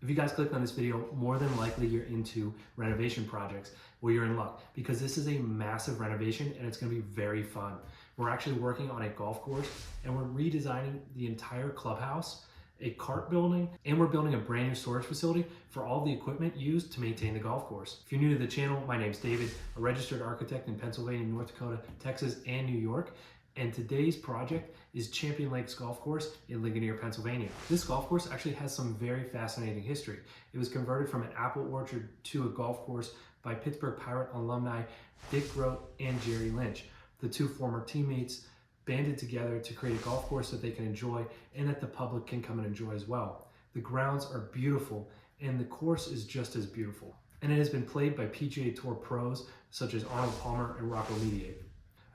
If you guys clicked on this video, more than likely you're into renovation projects. Well, you're in luck because this is a massive renovation and it's going to be very fun. We're actually working on a golf course and we're redesigning the entire clubhouse, a cart building, and we're building a brand new storage facility for all the equipment used to maintain the golf course. If you're new to the channel, my name's David, a registered architect in Pennsylvania, North Dakota, Texas, and New York. And today's project is Champion Lakes Golf Course in Ligonier, Pennsylvania. This golf course actually has some very fascinating history. It was converted from an apple orchard to a golf course by Pittsburgh Pirate alumni Dick Grote and Jerry Lynch. The two former teammates banded together to create a golf course that they can enjoy and that the public can come and enjoy as well. The grounds are beautiful and the course is just as beautiful. And it has been played by PGA Tour pros such as Arnold Palmer and Rocco Mediate.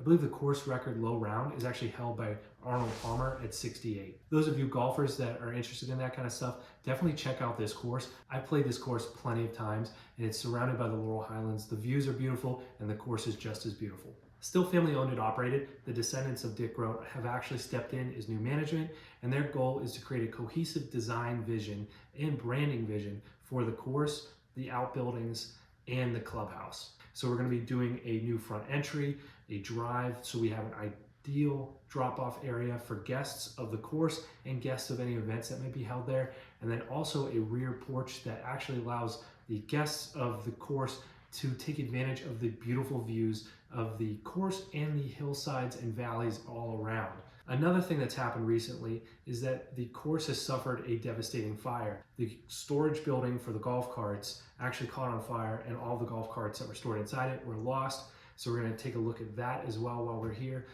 I believe the course record low round is actually held by Arnold Palmer at 68. Those of you golfers that are interested in that kind of stuff, definitely check out this course. I've played this course plenty of times and it's surrounded by the Laurel Highlands. The views are beautiful and the course is just as beautiful. Still family owned and operated, the descendants of Dick Grote have actually stepped in as new management, and their goal is to create a cohesive design vision and branding vision for the course, the outbuildings, and the clubhouse. So we're going to be doing a new front entry, a drive, so we have an ideal drop-off area for guests of the course and guests of any events that may be held there, and then also a rear porch that actually allows the guests of the course to take advantage of the beautiful views of the course and the hillsides and valleys all around. Another thing that's happened recently is that the course has suffered a devastating fire. The storage building for the golf carts actually caught on fire and all the golf carts that were stored inside it were lost. So we're going to take a look at that as well while we're here.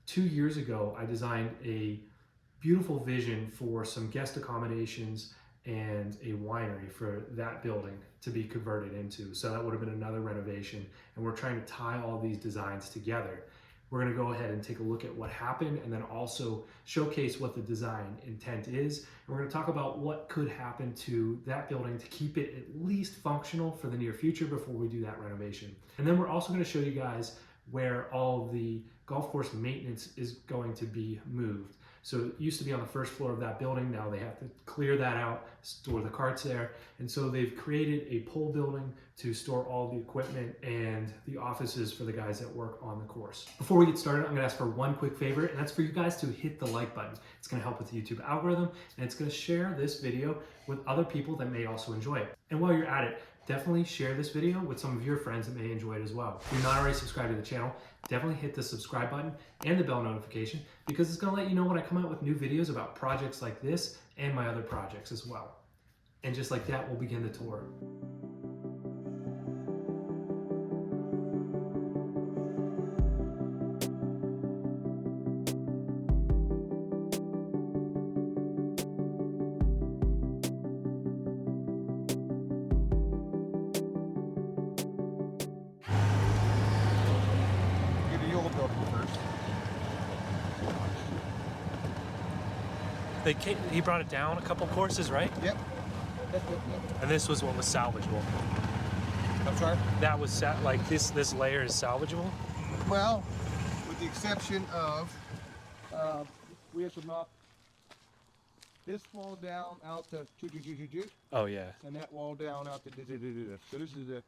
2 years ago, I designed a beautiful vision for some guest accommodations and a winery for that building to be converted into. So that would have been another renovation. And we're trying to tie all these designs together. We're going to go ahead and take a look at what happened and then also showcase what the design intent is. And we're going to talk about what could happen to that building to keep it at least functional for the near future before we do that renovation. And then we're also going to show you guys where all the golf course maintenance is going to be moved. So it used to be on the first floor of that building. Now they have to clear that out, store the carts there. And so they've created a pole building to store all the equipment and the offices for the guys that work on the course. Before we get started, I'm gonna ask for one quick favor, and that's for you guys to hit the like button. It's gonna help with the YouTube algorithm, and it's gonna share this video with other people that may also enjoy it. And while you're at it, definitely share this video with some of your friends that may enjoy it as well. If you're not already subscribed to the channel, definitely hit the subscribe button and the bell notification because it's gonna let you know when I come out with new videos about projects like this and my other projects as well. And just like that, we'll begin the tour. He brought it down a couple courses, right? Yep. And this was what was salvageable. I'm sorry? That was like this layer is salvageable? Well, with the exception of we have to knock this wall down out to Oh yeah. and that wall down out to so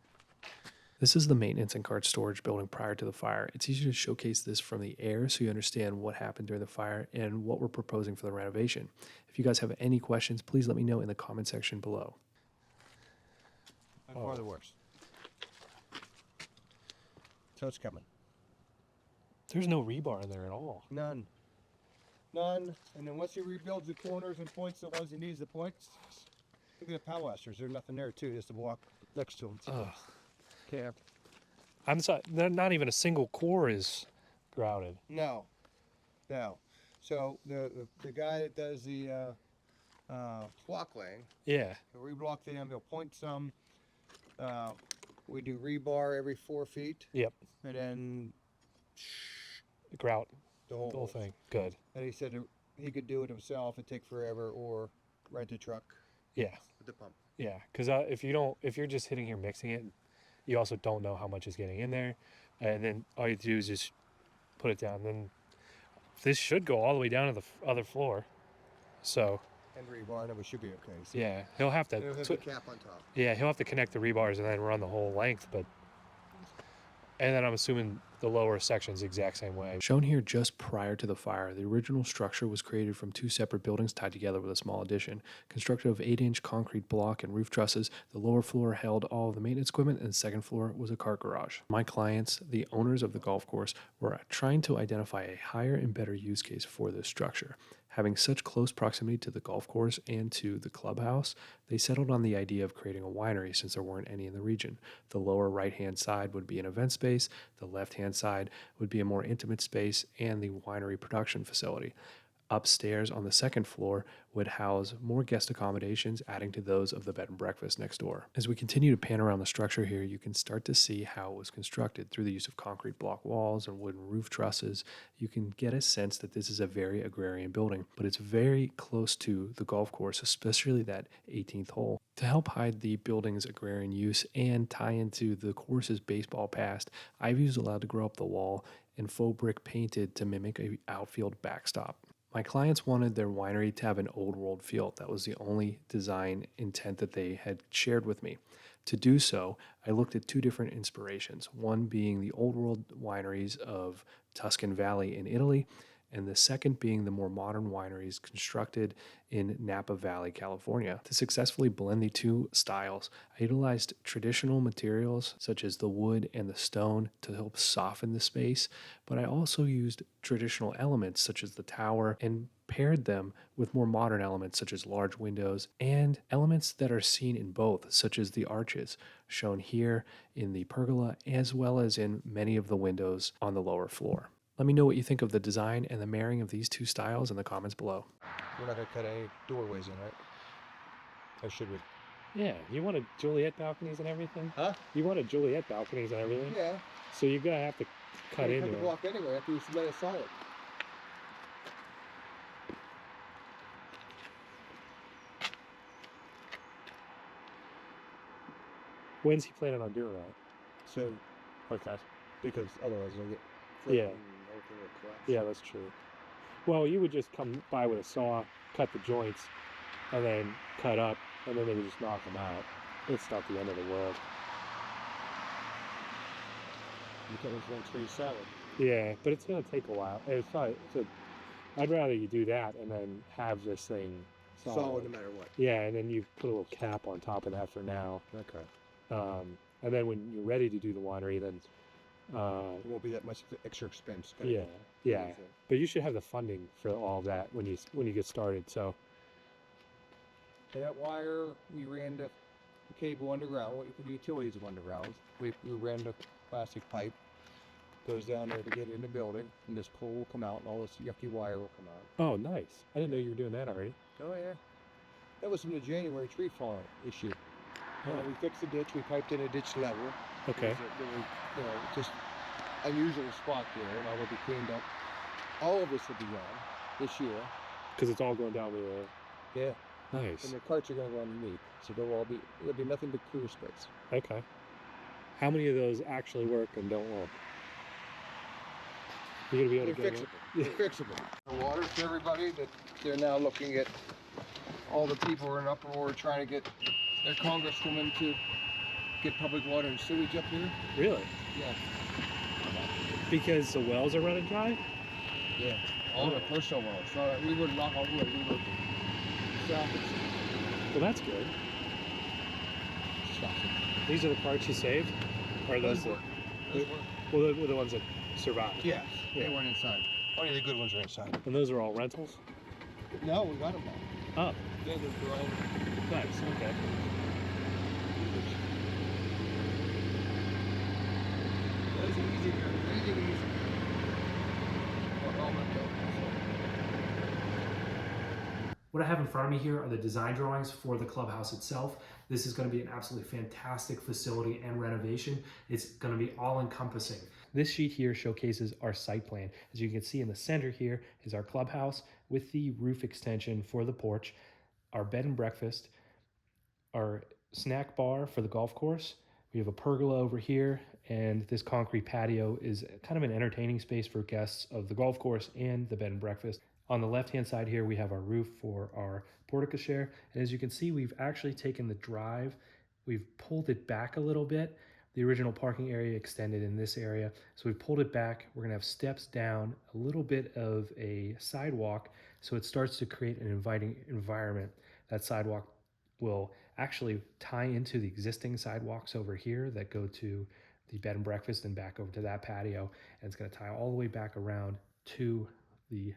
This is the maintenance and cart storage building prior to the fire. It's easier to showcase this from the air so you understand what happened during the fire and what we're proposing for the renovation. If you guys have any questions, please let me know in the comment section below. How far the worst. So it's coming. There's no rebar in there at all. None. And then once he rebuilds the corners and points the ones he needs the points, look at the pilasters. There's nothing there too, just to walk next to them. Ugh. Okay. I'm sorry, not even a single core is grouted. No. So the guy that does the block laying, Yeah. he'll reblock them, he'll point some. We do rebar every 4 feet. Yep. And then Grout. the The whole whole thing. Good. And he said he could do it himself, it'd take forever, or rent a truck Yeah. with the pump. Yeah. Because if you're just hitting here mixing it, you also don't know how much is getting in there, and then all you do is just put it down. Then this should go all the way down to the other floor. So and rebar, and we should be okay. So Yeah, he'll have to. it'll have the cap on top. Yeah, he'll have to connect the rebars and then run the whole length, but. And then I'm assuming the lower section's the exact same way. Shown here just prior to the fire, the original structure was created from 2 separate buildings tied together with a small addition. Constructed of 8-inch concrete block and roof trusses, the lower floor held all of the maintenance equipment and the second floor was a cart garage. My clients, the owners of the golf course, were trying to identify a higher and better use case for this structure. Having such close proximity to the golf course and to the clubhouse, they settled on the idea of creating a winery since there weren't any in the region. The lower right-hand side would be an event space, the left-hand side would be a more intimate space, and the winery production facility. Upstairs on the second floor would house more guest accommodations, adding to those of the bed and breakfast next door. As we continue to pan around the structure here, you can start to see how it was constructed through the use of concrete block walls and wooden roof trusses. You can get a sense that this is a very agrarian building, but it's very close to the golf course, especially that 18th hole. To help hide the building's agrarian use and tie into the course's baseball past, ivy was allowed to grow up the wall and faux brick painted to mimic an outfield backstop. My clients wanted their winery to have an old world feel. That was the only design intent that they had shared with me. To do so, I looked at 2 different inspirations, one being the old world wineries of Tuscany Valley in Italy, and the second being the more modern wineries constructed in Napa Valley, California. To successfully blend the 2 styles, I utilized traditional materials such as the wood and the stone to help soften the space, but I also used traditional elements such as the tower and paired them with more modern elements such as large windows and elements that are seen in both, such as the arches, shown here in the pergola as well as in many of the windows on the lower floor. Let me know what you think of the design and the marrying of these 2 styles in the comments below. We're not going to cut any doorways in, right? Or should we? Yeah, you wanted Juliet balconies and everything? Huh? You wanted Juliet balconies and everything? Yeah. So you're going to have to cut into the it. block anyway after you lay it solid. When's he planning on doing that? So, Okay. because otherwise it'll get Yeah. and everything will collapse. Yeah, that's true. Well, you would just come by with a saw, cut the joints, and then cut up, and then they would just knock them out. It's not the end of the world. You cut this one tree solid. Yeah, but it's going to take a while. It's probably, I'd rather you do that and then have this thing Solid no matter what. Yeah, and then you put a little cap on top of that for now. Okay. And then when you're ready to do the winery, then It won't be that much extra expense. yeah. But you should have the funding for all of that when you get started. So That wire, we ran the cable underground. The utilities are underground. We ran the plastic pipe. Goes down there to get in the building, and this pole will come out, and all this yucky wire will come out. oh, nice. I didn't know you were doing that already. Oh yeah. That was from the January tree fall issue. Oh. We fixed the ditch. We piped in a ditch level. Okay. There was, just unusual spot there, and all will be cleaned up. All of this will be gone this year. Because it's all going down the Yeah. Nice. And the carts are going to go underneath, so there'll be nothing but clear space. Okay. How many of those actually work and don't work? You're gonna be able to They're get fixable. They're fixable. The water for everybody that they're now looking at. All the people are in uproar trying to get their congresswoman to get public water and sewage up here. Really? Yeah. Because the wells are running dry? Yeah. All the personal wells. So we wouldn't knock on wood. We would salvage. Well, that's good. These are the parts you saved? Or are those Those the, work. well, the ones that survived? Yes. Yeah. They weren't inside. Only the good ones are inside. And those are all rentals? No, we got them all. Oh, Yeah, they're all. nice. Okay. That was easy. Easy. What I have in front of me here are the design drawings for the clubhouse itself. This is going to be an absolutely fantastic facility and renovation. It's going to be all encompassing. This sheet here showcases our site plan. As you can see in the center here is our clubhouse with the roof extension for the porch, our bed and breakfast, our snack bar for the golf course. We have a pergola over here, and this concrete patio is kind of an entertaining space for guests of the golf course and the bed and breakfast. On the left-hand side here, we have our roof for our porte-cochere. And as you can see, we've actually taken the drive, we've pulled it back a little bit. The original parking area extended in this area. So we've pulled it back. We're gonna have steps down, a little bit of a sidewalk. So it starts to create an inviting environment. That sidewalk will actually tie into the existing sidewalks over here that go to the bed and breakfast and back over to that patio. And it's gonna tie all the way back around to the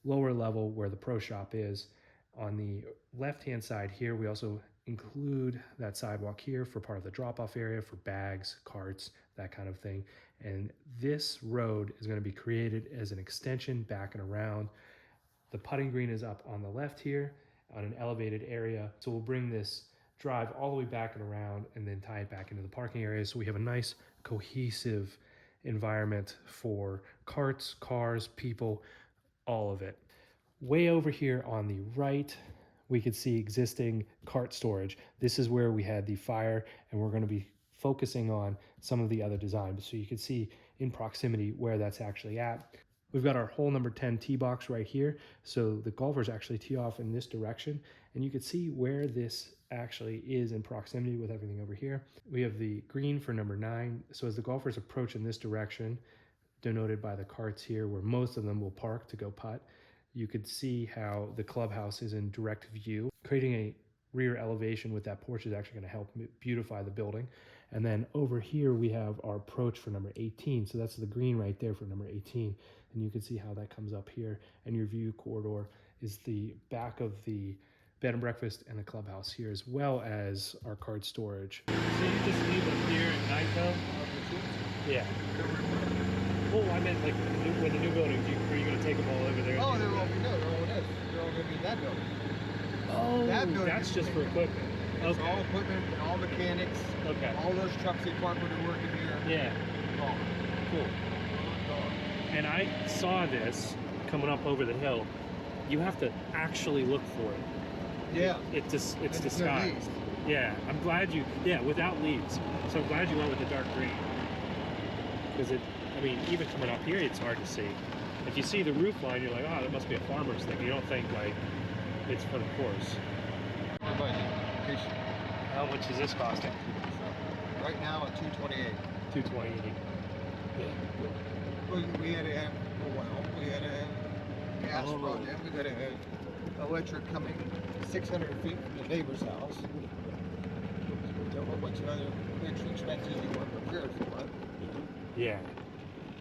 lower level where the pro shop is. On the left-hand side here, we also include that sidewalk here for part of the drop-off area for bags, carts, that kind of thing. And this road is going to be created as an extension back and around. The putting green is up on the left here on an elevated area. So we'll bring this drive all the way back and around and then tie it back into the parking area. So we have a nice cohesive environment for carts, cars, people, all of it. Way over here on the right, we could see existing cart storage. This is where we had the fire, and we're going to be focusing on some of the other designs. So you can see in proximity where that's actually at. We've got our hole number 10 tee box right here. So the golfers actually tee off in this direction, and you can see where this actually is in proximity with everything over here. We have the green for number 9. So as the golfers approach in this direction, denoted by the carts here, where most of them will park to go putt, you could see how the clubhouse is in direct view. Creating a rear elevation with that porch is actually going to help beautify the building. And then over here we have our approach for number 18. So that's the green right there for number 18. And you can see how that comes up here. And your view corridor is the back of the bed and breakfast and the clubhouse here, as well as our card storage. So you just leave them here at night though? Yeah. Well, I meant like when the new buildings, are you going to take them all over there? Oh, they're all in this. They're all going to be in that building. Oh, that building that's just for equipment. It's Okay. all equipment and all mechanics. Okay. All those trucks that carpenter working here. Yeah. Gone. Cool. Gone. And I saw this coming up over the hill. You have to actually look for it. Yeah. It's And no disguised. leaves. Yeah, I'm glad you. Yeah, without leaves. So I'm glad you went with the dark green. Because I mean, even coming up here, it's hard to see. If you see the roof line, you're like, oh, that must be a farmer's thing. You don't think like it's for the course. How much is this costing? Right now at $228. $228. We had to have we had a gas project. We got to have electric coming 600 feet from the neighbor's house. There were a bunch of other extra expenses you weren't prepared for. Yeah.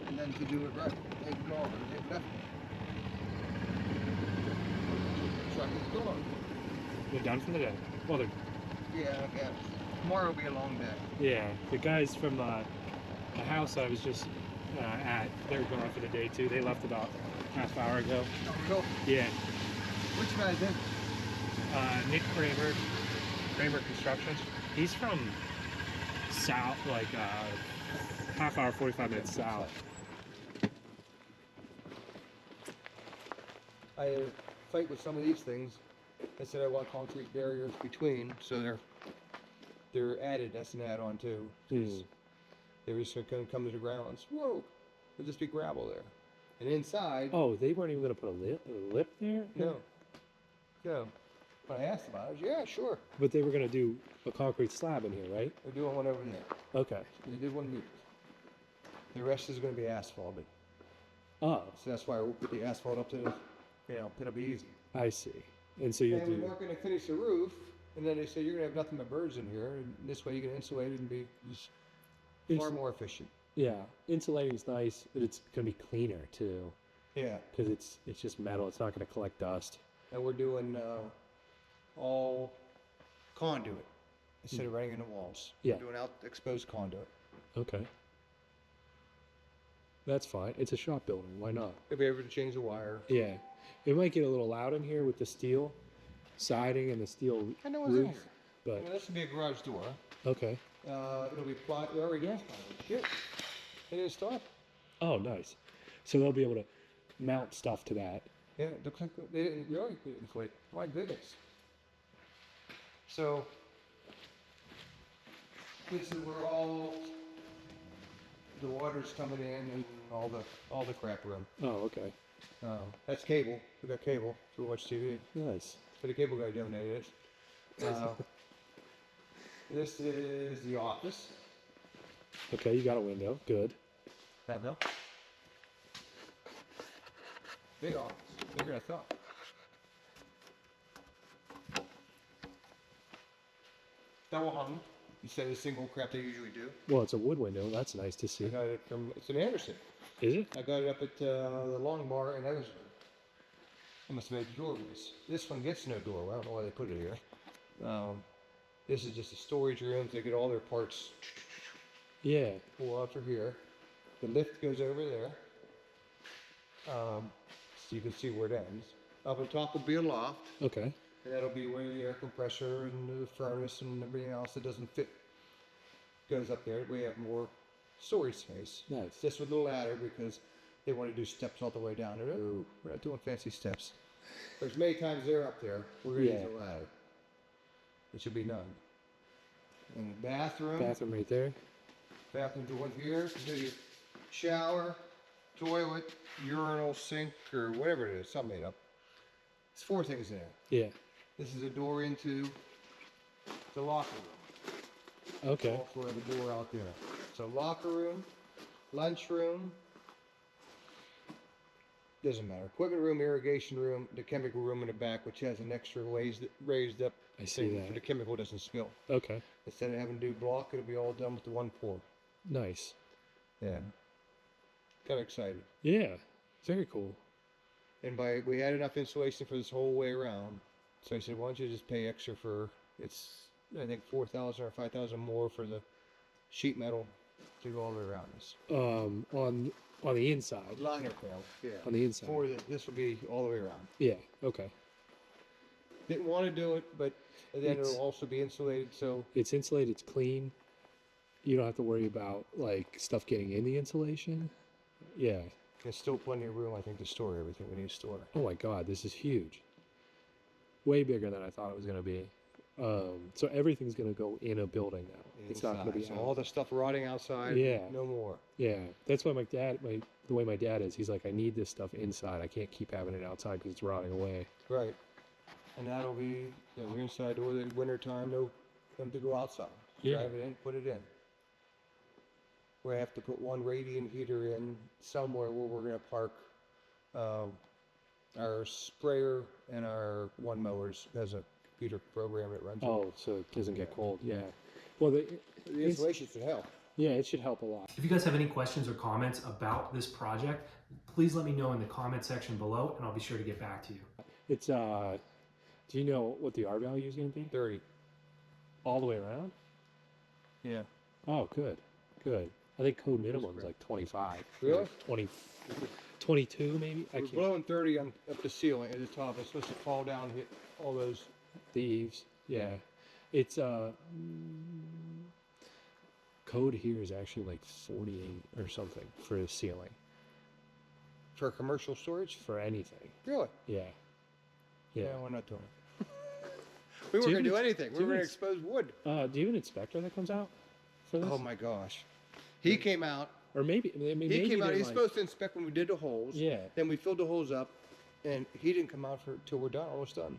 And then to do it right, they ignore it, they left it. Truck is gone. They're done for the day. Well, they're, Yeah, I guess. Tomorrow will be a long day. yeah. The guys from the house I was just at, they're gone for the day too. They left about half hour ago. Oh, real? Yeah. Which guy's in? Nick Kramer Constructions. He's from south, like half hour, 45 minutes south. I fight with some of these things. I said I want concrete barriers between, so they're added. That's an add-on too. They're just going to come to the ground. Whoa, there'll just be gravel there. And inside. Oh, they weren't even going to put a lip there? No. No. When I asked about it, yeah, sure. But they were going to do a concrete slab in here, right? They're doing one over there. Okay. They did 1 meter. The rest is going to be asphalted. Oh, So that's why we'll put the asphalt up to the, it'll be easy. I see. And so you And we do. weren't going to finish the roof, and then they said you're going to have nothing but birds in here, and this way you can insulate it and be just far more efficient. Yeah, insulating's nice, but it's going to be cleaner too, Yeah, because it's just metal. It's not going to collect dust. and we're doing all conduit instead of running into walls. Yeah. We're doing out exposed conduit. Okay. That's fine. It's a shop building. Why not? If we ever change the wire. Yeah. It might get a little loud in here with the steel siding and the steel I know what's in roof, here. but Well, this would be a garage door. okay. It'll be ply. We already got plywood. Here. It didn't start. Oh, nice. So they'll be able to mount stuff to that. Yeah, it looks like they didn't really put it in place. My goodness. So, this is where all the water's coming in and all the crap room. Oh, okay. That's cable. We got cable to watch TV. Nice. So the cable guy donated it. This is the office. Okay, you got a window. Good. That bill. Big office. Bigger than I thought. Double hung. Instead of the single crap they usually do. Well, it's a wood window. That's nice to I see. got it from, it's an Anderson. Is it? I got it up at the Long Bar in Evansville. I must have made the doorways. This one gets no door. I don't know why they put it here. This is just a storage room. They get all their parts. Yeah. Pull out through here. The lift goes over there. So you can see where it ends. Up on top will be a loft. Okay. And that'll be where the air compressor and the furnace and everything else that doesn't fit goes up there. We have more storage space. Nice. Just with the ladder because they want to do steps all the way down. Oh, we're not doing fancy steps. There's many times they're up there. We're going to use a ladder. It should be none. And the bathroom. Bathroom right there. Bathroom door here. You do your shower, toilet, urinal, sink, or whatever it is. Something made up. There's 4 things in there. Yeah. This is a door into the locker room. Okay. Also have a door out there. So locker room, lunch room, doesn't matter. Equipment room, irrigation room, the chemical room in the back, which has an extra raised up I see thing that. so the chemical doesn't spill. Okay. Instead of having to do block, it'll be all done with the one pour. Nice. Yeah. Got excited. Yeah. Very cool. And we had enough insulation for this whole way around. So I said, why don't you just pay extra for, it's, I think, 4,000 or 5,000 more for the sheet metal to go all the way around this. On the inside. Liner panel, yeah. On the inside. This will be all the way around. Yeah. Okay. Didn't want to do it, but then It's- it'll also be insulated, so It's insulated. It's clean. You don't have to worry about like stuff getting in the insulation. Yeah. there's still plenty of room, I think, to store everything we need to store. Oh my God, this is huge. Way bigger than I thought it was going to be. So everything's going to go in a building now. It's not going to be So out. all the stuff rotting outside, Yeah. no more. Yeah, that's why the way my dad is, he's like, I need this stuff inside. I can't keep having it outside because it's rotting away. Right. And that'll be, we're inside over the winter time, no them to go outside. Yeah. Drive it in, put it in. We have to put one radiant heater in somewhere where we're gonna park our sprayer and our one mowers. Has a computer program that runs it. Oh, so it doesn't get cold. Yeah. Well, The insulation should help. yeah, it should help a lot. If you guys have any questions or comments about this project, please let me know in the comment section below and I'll be sure to get back to you. It's do you know what the R value is going to be? 30. All the way around? Yeah. Oh, good. Good. I think code minimum is like 25. Really? 20, 22 maybe? I We're can't. blowing 30 on up the ceiling at the top. It's supposed to fall down and hit all those. The eaves. Yeah. It's code here is actually like 48 or something for the ceiling For commercial storage? for anything. Really? Yeah. Yeah. We're not doing it. We weren't Do you going to do ex- anything. do We you were going to ex- expose wood. Do you have an inspector that comes out for this? Oh my gosh. He came out. Or maybe I mean, He maybe came out. they're He's like- supposed to inspect when we did the holes. Yeah. Then we filled the holes up, and he didn't come out till we're done, almost done.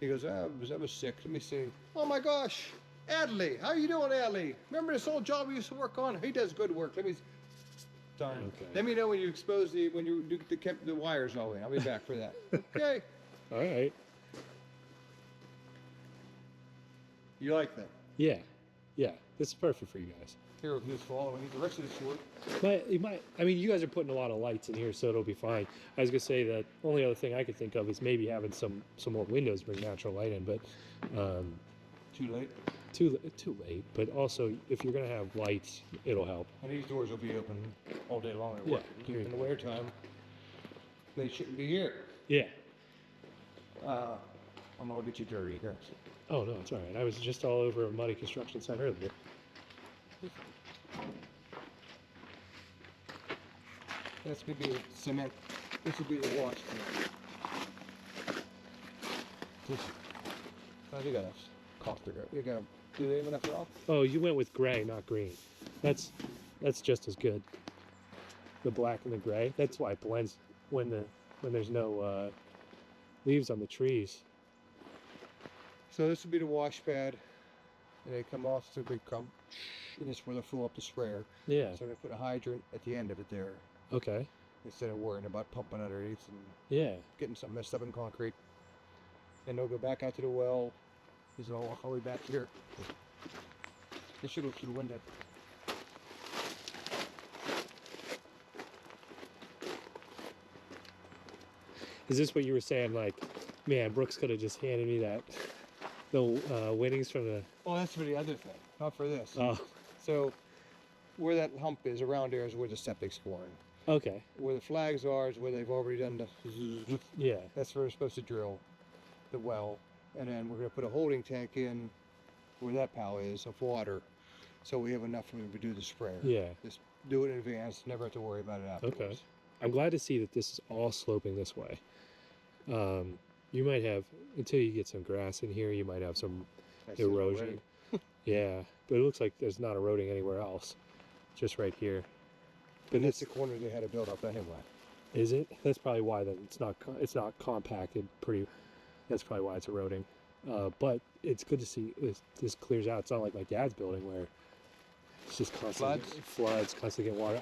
He goes, I was sick. Let me see. Oh my gosh. Adley. How you doing, Adley? Remember this old job we used to work on? He does good work. Let me... Done. Okay. Let me know when you expose when you do the wires all in. I'll be back for that. Okay. All right. You like that? Yeah. Yeah. This is perfect for you guys. Here, he's following. The rest of the short. I mean, you guys are putting a lot of lights in here, so it'll be fine. I was gonna say that only other thing I could think of is maybe having some more windows bring natural light in, but Too late. too late. But also, if you're gonna have lights, it'll help. And these doors will be open all day long at Yeah, work. here you In the go. winter time, they shouldn't be here. Yeah. I'm gonna get you dirty here. Oh no, it's all right. I was just all over a muddy construction site earlier. That's gonna be cement. This will be the wash. You got a cough there. You got. Do they have enough rock? Oh, you went with gray, not green. That's just as good. The black and the gray. That's why it blends. when there's no leaves on the trees. So this would be the wash pad, and they come off to a big clump, and this is where they fill up the sprayer. Yeah. So they put a hydrant at the end of it there, Okay. instead of worrying about pumping underneath and Yeah. getting something messed up in concrete. And they'll go back out to the well. This is all the way back here. They should look through the window. Is this what you were saying? Like, man, Brooks could have just handed me the winnings from the. Oh, that's for the other thing, not for this. Oh. So where that hump is around there is where the septic's pouring. Okay. Where the flags are is where they've already done the. Yeah. That's where they're supposed to drill the well, and then we're going to put a holding tank in where that pile is of water, so we have enough room to do the sprayer. Yeah. Just do it in advance. Never have to worry about it afterwards. Okay. I'm glad to see that this is all sloping this way. You might have, until you get some grass in here, you might have some That's it erosion. Yeah, but it looks like there's not eroding anywhere else, just right here. But And that's it's, the corner they had to build up anyway. is it? That's probably why then it's not compacted pretty. That's probably why it's eroding. But it's good to see this clears out. It's not like my dad's building where it's just constantly floods, constantly getting water.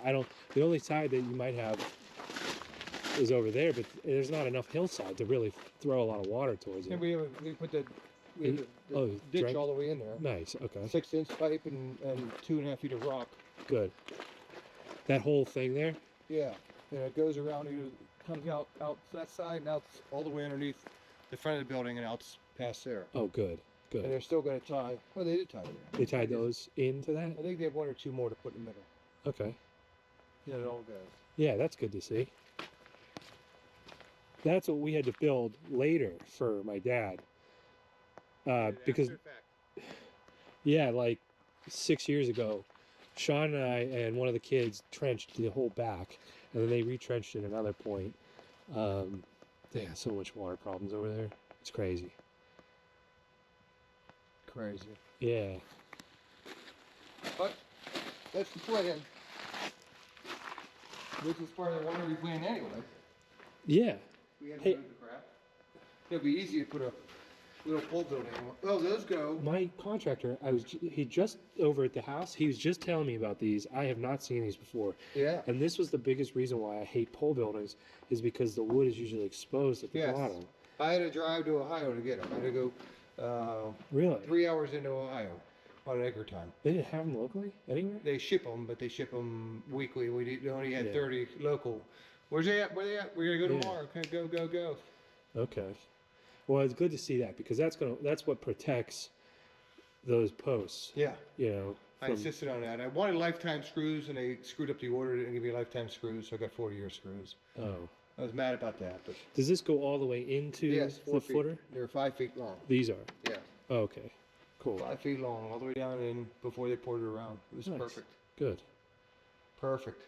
The only side that you might have is over there, but there's not enough hillside to really throw a lot of water towards it. And we put the Oh, ditch drain- all the way in there. Nice. Okay. 6-inch pipe and 2.5 feet of rock. Good. That whole thing there. Yeah, and it goes around. It comes out that side and out all the way underneath the front of the building and out past there. Oh, good. And Good. they're still going to tie. Well, they did tie it. They tied those into that. I think they have 1 or 2 more to put in the middle. Okay. Yeah, it all goes. Yeah, that's good to see. That's what we had to build later for my dad. Because yeah, like 6 years ago, Sean and I and one of the kids trenched the whole back, and then they retrenched at another point. They have so much water problems over there. It's crazy. Crazy. Yeah. But that's the plan. Which is part of the winery plan anyway. Yeah. We had to Hey. move the crap. It'd be easy to put a little pole building. Oh, those go. My contractor, he just over at the house. He was just telling me about these. I have not seen these before. Yeah. And this was the biggest reason why I hate pole buildings, is because the wood is usually exposed at the Yes. bottom. I had to drive to Ohio to get them. I had to go Really? 3 hours into Ohio on an acre time. They didn't have them locally anywhere? They ship them, but they ship them weekly. We only had Yeah. 30 local. Where's they at? Where they at? We're gonna go Yeah. tomorrow. Okay, go. Okay. Well, it's good to see that, because that's what protects those posts. Yeah. You know. I From, insisted on that. I wanted lifetime screws, and they screwed up the order. They didn't give me lifetime screws, so I got 40-year screws. oh. I was mad about that, but Does this go all the way into yes, the 4 feet. footer? They're 5 feet long. These are. Yeah, Oh, okay. Cool. 5 feet long, all the way down in before they poured it around. It was Nice. perfect. Good. Perfect.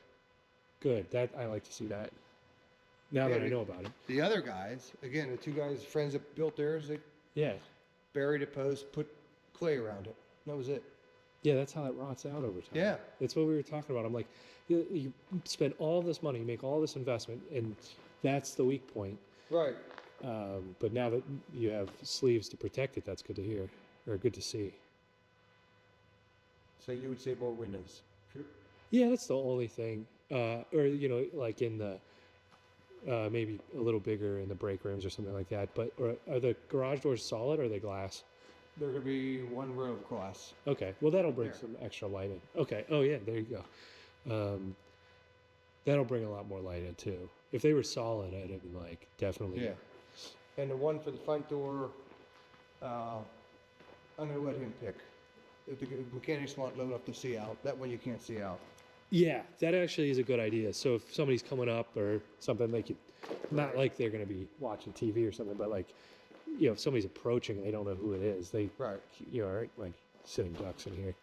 Good. That I like to see that. Now Yeah, that I know about it. The other guys, again, the 2 guys, friends that built theirs, they Yeah. buried a post, put clay around it. That was it. Yeah, that's how it rots out over time. Yeah. That's what we were talking about. I'm like, you spend all this money, you make all this investment, and that's the weak point. Right. But now that you have sleeves to protect it, that's good to hear, or good to see. So you would say more windows. Yeah, that's the only thing. Or, like in the, maybe a little bigger in the break rooms or something like that. But are the garage doors solid, or are they glass? They're gonna be 1 row of glass. Okay, well, that'll bring There. some extra light in. Okay, oh yeah, there you go. That'll bring a lot more light in too. If they were solid, I'd have been like, definitely. Yeah. And the one for the front door, I'm gonna let him pick. If the mechanics want low enough to see out, that one you can't see out. Yeah, that actually is a good idea. So if somebody's coming up or something, they could, not like they're going to be watching TV or something, but like, if somebody's approaching and they don't know who it is, they, Right. are like sitting ducks in here.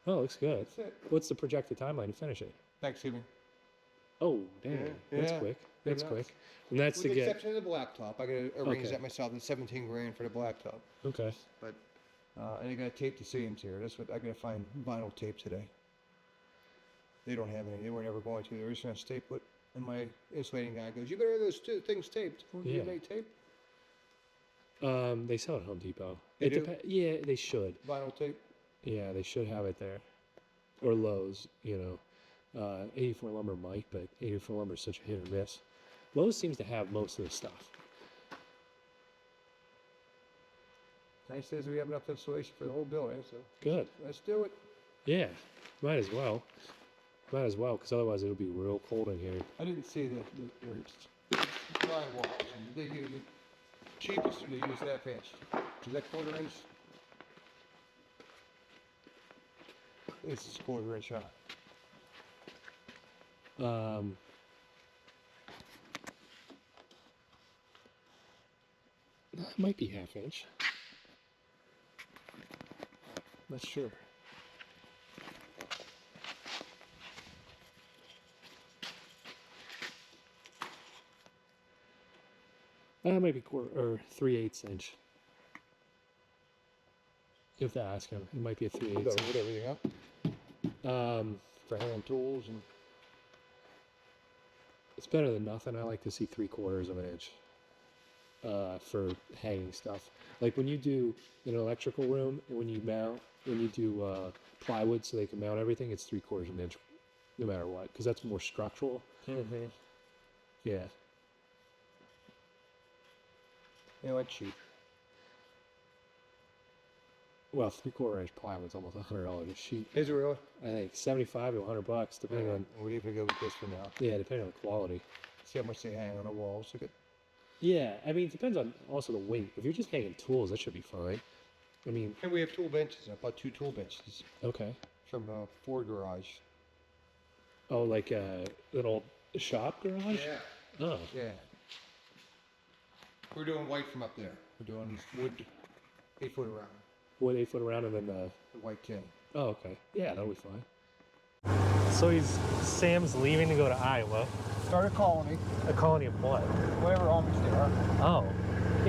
Oh, looks good. That's it. What's the projected timeline to finish it? Thanksgiving. Oh, damn. That's Yeah. quick. Good That's enough. quick. And that's With to the get, exception of the blacktop, I gotta arrange Okay. that myself. It's 17 grand for the blacktop. okay. But and I gotta tape the seams here. That's what I gotta find vinyl tape today. They don't have any. They weren't ever going to. They were just gonna staple it. And my insulating guy goes, "You better have those two things taped." Do you make tape? They sell at Home Depot. They do? Yeah, they should. Vinyl tape. Yeah, they should have it there. Or Lowe's, you know. 84 Lumber might, but 84 Lumber is such a hit or miss. Lowe's seems to have most of the stuff. Nice says we have enough insulation for the whole building, so Good. let's do it. Yeah, might as well. Might as well, because otherwise it'll be real cold in here. I didn't see the drywall. They use the cheapest, they use that inch. Is that 1/4 inch? This is 1/4 inch high. That might be 1/2 inch. Not sure. That might be 3/8 inch. You have to ask him. It might be a 3/8 You gotta put everything up for hand tools and. It's better than nothing. I like to see 3/4 of an inch for hanging stuff. Like when you do an electrical room, when you do plywood so they can mount everything, it's 3/4 of an inch, no matter what, because that's more structural. Mm-hmm. Yeah. You know what, cheap. Well, 3/4 inch plywood's almost $100 a sheet. Is it really? I think $75 to $100, depending on. What do you go with this for now? Yeah, depending on the quality. See how much they hang on the walls. Look at. Yeah, I mean, it depends on also the weight. If you're just hanging tools, that should be fine. I mean. And we have tool benches. I bought 2 tool benches Okay. from Ford garage. Oh, like a little shop garage? Yeah. Oh. Yeah. We're doing white from up there. We're doing wood 8 foot around. Wood 8 foot around and then The white tin. oh, okay. Yeah, that'll be fine. So Sam's leaving to go to Iowa. Start a colony. A colony of what? Whatever Amish they are. Oh.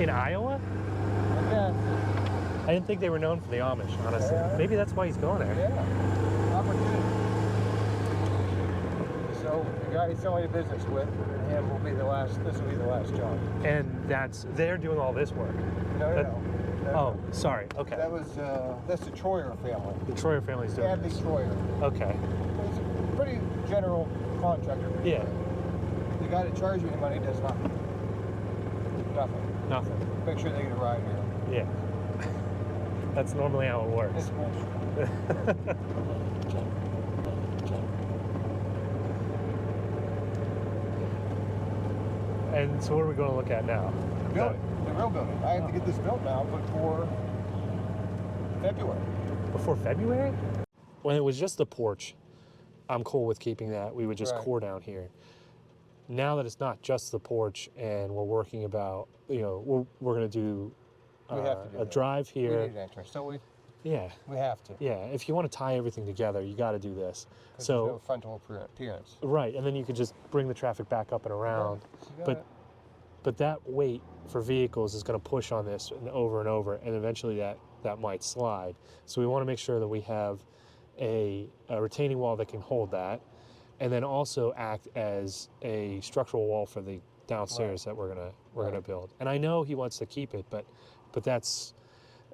In Iowa? Yeah. I didn't think they were known for the Amish, honestly. Yeah. Maybe that's why he's going there. Yeah. Opportunity. So the guy he's selling a business with, and him will be the last. This will be the last job. And they're doing all this work. No. Oh, sorry. Okay. That was that's the Troyer family. The Troyer family's doing Andy this. Troyer. Okay. It's a pretty general contractor. Yeah. The guy that charges you the money does nothing. Nothing. Nothing. Make sure they get a ride here. Yeah. That's normally how it works. It's bullshit. And so what are we going to look at now? The building. The real building. I have to get this built now before February. Before February? When it was just the porch, I'm cool with keeping that. We would just Right. core down here. Now that it's not just the porch and we're working about, we're going to do, We have to do a that. drive We here. need an entrance, so we Yeah. have to. Yeah. If you want to tie everything together, you got to do this. 'Cause So, there's no frontal appearance. right. And then you could just bring the traffic back up and around. You got But it. But that weight for vehicles is going to push on this and over, and eventually that might slide. So we want to make sure that we have a retaining wall that can hold that, and then also act as a structural wall for the downstairs that we're gonna build. And I know he wants to keep it, but that's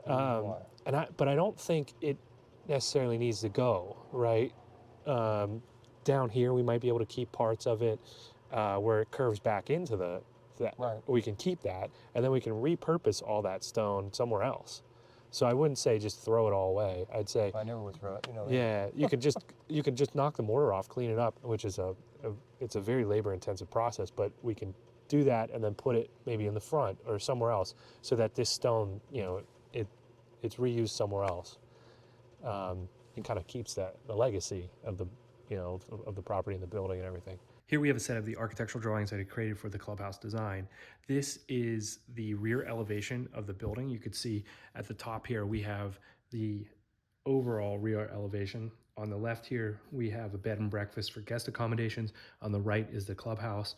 but I don't think it necessarily needs to go right. Down here we might be able to keep parts of it where it curves back into that. Right. We can keep that, and then we can repurpose all that stone somewhere else. So I wouldn't say just throw it all away. I'd say, I never would throw it. You know. yeah, you could just knock the mortar off, clean it up, which is it's a very labor-intensive process. But we can do that and then put it maybe in the front or somewhere else, so that this stone, it's reused somewhere else, and kind of keeps the legacy of the of the property and the building and everything. Here we have a set of the architectural drawings that I created for the clubhouse design. This is the rear elevation of the building. You could see at the top here, we have the overall rear elevation. On the left here, we have a bed and breakfast for guest accommodations. On the right is the clubhouse.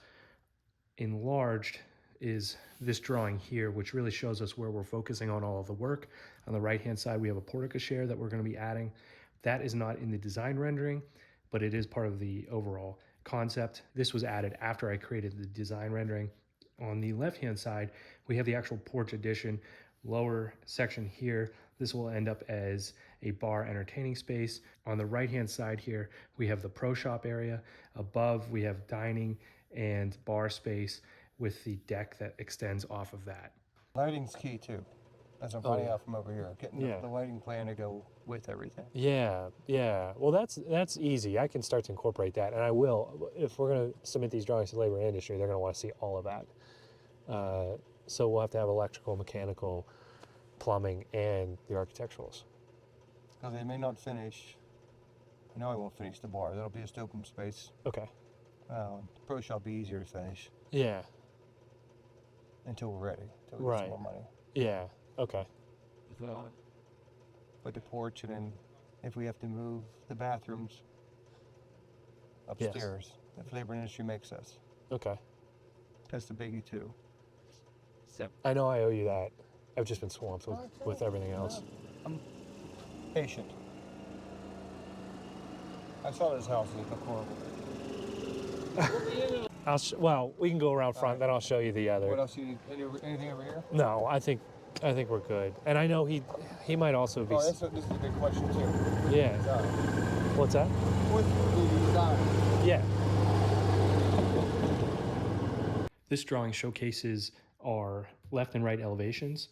Enlarged is this drawing here, which really shows us where we're focusing on all of the work. On the right-hand side, we have a portico share that we're going to be adding. That is not in the design rendering. but it is part of the overall concept. This was added after I created the design rendering. On the left-hand side, we have the actual porch addition, lower section here. This will end up as a bar entertaining space. On the right-hand side here, we have the pro shop area. Above, we have dining and bar space with the deck that extends off of that. Lighting's key too, as I'm finding out from over here. Getting Yeah. the lighting plan to go with everything. Yeah, yeah. Well, that's easy. I can start to incorporate that, and I will. If we're going to submit these drawings to labor and industry, they're going to want to see all of that. So we'll have to have electrical, mechanical, plumbing, and the architecturals. Because they may not finish. I know I won't finish the bar. That'll be just open space. Okay. The pro shop will be easier to finish Yeah. until we're ready. Until we get some more money. Yeah. Okay. But the porch, and then if we have to move the bathrooms upstairs, if labor and industry makes us. Okay. That's the biggie too. I know I owe you that. I've just been swamped with everything else. I'm patient. I saw this house before. Well, we can go around front, then I'll show you the other. What else you need? Anything over here? No, I think we're good. And I know he might also be. Oh, this is a big question too. Yeah. Design. What's that? What's the design? Yeah. This drawing showcases our left and right elevations.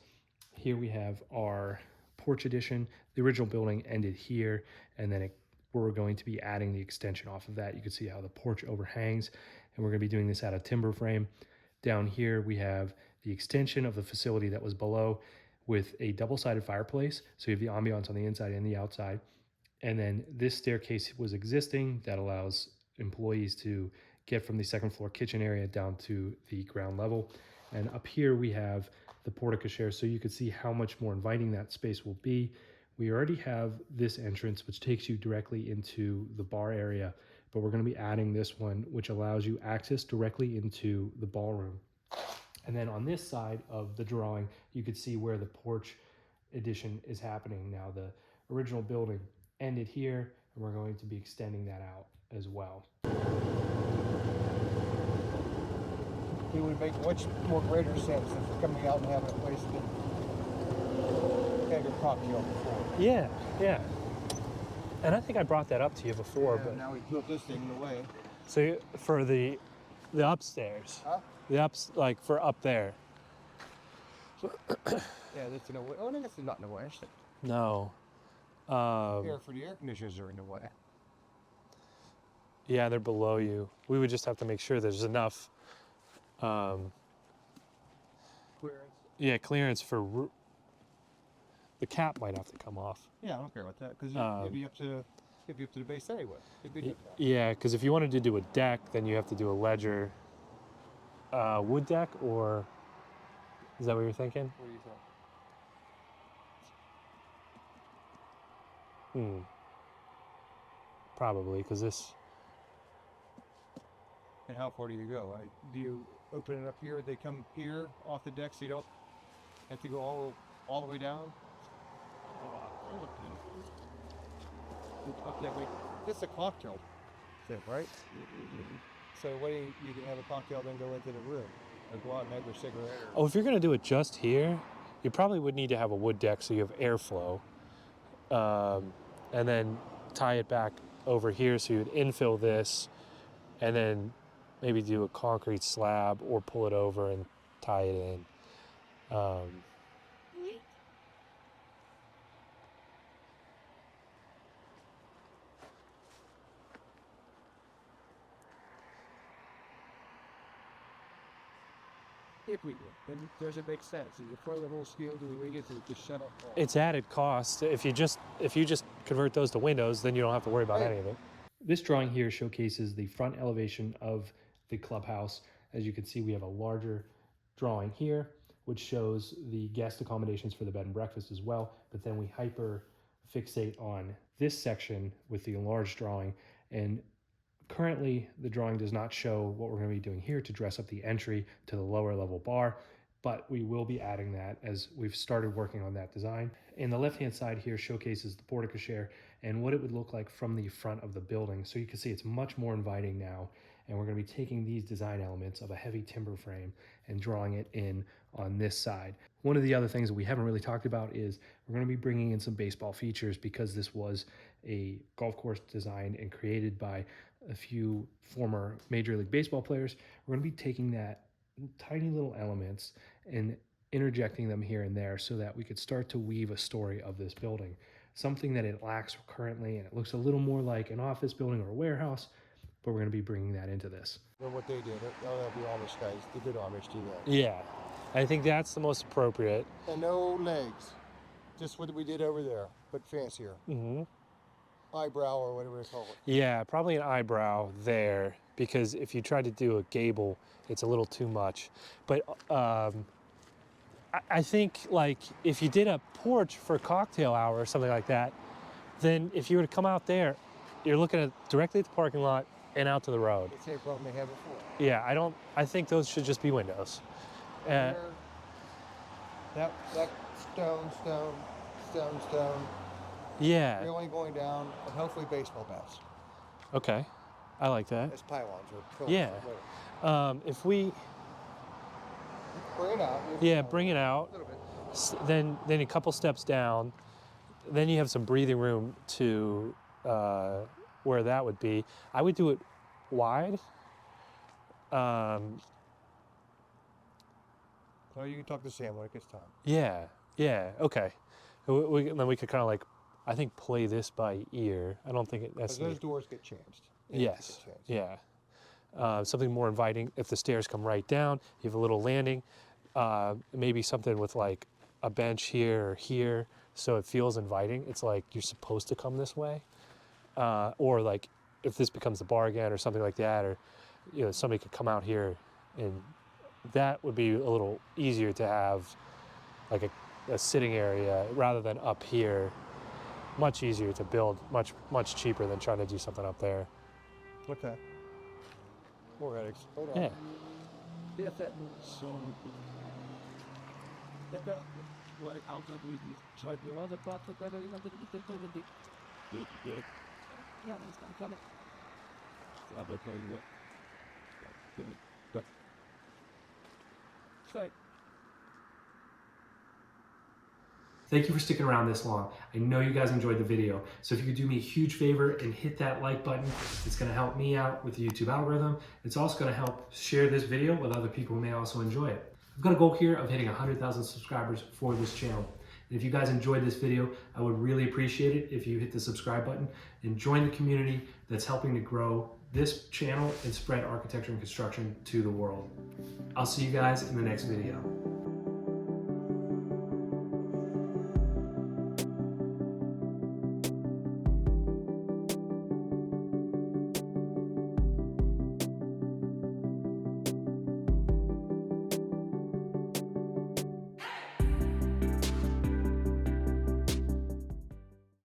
Here we have our porch addition. The original building ended here, and then we're going to be adding the extension off of that. You can see how the porch overhangs, and we're going to be doing this out of timber frame. Down here we have the extension of the facility that was below with a double-sided fireplace. So you have the ambiance on the inside and the outside. And then this staircase was existing that allows employees to get from the second floor kitchen area down to the ground level. And up here we have the porte-cochere, so you can see how much more inviting that space will be. We already have this entrance, which takes you directly into the bar area, but we're going to be adding this one, which allows you access directly into the ballroom. And then on this side of the drawing, you could see where the porch addition is happening. Now, the original building ended here, and we're going to be extending that out as well. It would make much more greater sense if coming out and having a place to have your cocktail before. Yeah, yeah. And I think I brought that up to you before, but now we built this thing in the way. so for the upstairs, Huh? like for up there. Yeah, that's in the way. Oh, no, that's not in the way. No. Here for the air conditioners are in the way. Yeah, they're below you. We would just have to make sure there's enough. Clearance for the cap might have to come off. Yeah, I don't care about that because it'd be up to the base anyway. Yeah, because if you wanted to do a deck, then you have to do a ledger. Wood deck, or is that what you're thinking? What do you think? Probably, because this. And how far do you go? Do you open it up here? They come here off the deck, so you don't have to go all the way down. Up that way. This is a cocktail thing, right? So what do you can have a cocktail, then go into the room, or go out and have your cigarette. Oh, if you're gonna do it just here, you probably would need to have a wood deck so you have airflow, and then tie it back over here so you'd infill this, and then maybe do a concrete slab or pull it over and tie it in. If we do, then does it make sense? Is it further whole scale? Do we get to shut up? It's added cost. If you just convert those to windows, then you don't have to worry about any of it. This drawing here showcases the front elevation of the clubhouse. As you can see, we have a larger drawing here, which shows the guest accommodations for the bed and breakfast as well. But then we hyper fixate on this section with the enlarged drawing. And currently, the drawing does not show what we're going to be doing here to dress up the entry to the lower level bar. but we will be adding that as we've started working on that design. And the left-hand side here showcases the porte-cochere and what it would look like from the front of the building. So you can see it's much more inviting now. And we're going to be taking these design elements of a heavy timber frame and drawing it in on this side. One of the other things that we haven't really talked about is we're going to be bringing in some baseball features because this was a golf course designed and created by a few former Major League Baseball players. We're going to be taking that tiny little elements and interjecting them here and there so that we could start to weave a story of this building. Something that it lacks currently, and it looks a little more like an office building or a warehouse, but we're going to be bringing that into this. Or what they did, that'll be Amish guys, the good Amish do that. Yeah, I think that's the most appropriate. And no legs, just what we did over there, but fancier. Mm-hmm. Eyebrow or whatever it's called. Yeah, probably an eyebrow there, because if you try to do a gable, it's a little too much. But I think like if you did a porch for cocktail hour or something like that, then if you were to come out there, you're looking at directly at the parking lot and out to the road. The same problem they had before. Yeah, I think those should just be windows. That stone. Yeah. They're only going down, and hopefully baseball bats. Okay, I like that. As pylons or pillars. Yeah. If we Bring it out. Yeah, bring it out. A little bit. Then a couple steps down, then you have some breathing room to where that would be. I would do it wide. So you can talk to Sam when it gets time. Yeah, okay. Then we could kind of like, I think, play this by ear. I don't think that's... Those doors get changed. Yes, yeah. Something more inviting. If the stairs come right down, you have a little landing. Maybe something with like a bench here or here, so it feels inviting. It's like you're supposed to come this way. Or like if this becomes the bar again or something like that, or somebody could come out here, and that would be a little easier to have like a sitting area rather than up here. Much easier to build, much cheaper than trying to do something up there. Okay. More headaches. Hold on. Yeah. Thank you for sticking around this long. I know you guys enjoyed the video. So if you could do me a huge favor and hit that like button, it's gonna help me out with the YouTube algorithm. It's also gonna help share this video with other people who may also enjoy it. I've got a goal here of hitting 100,000 subscribers for this channel. And if you guys enjoyed this video, I would really appreciate it if you hit the subscribe button and join the community that's helping to grow this channel and spread architecture and construction to the world. I'll see you guys in the next video.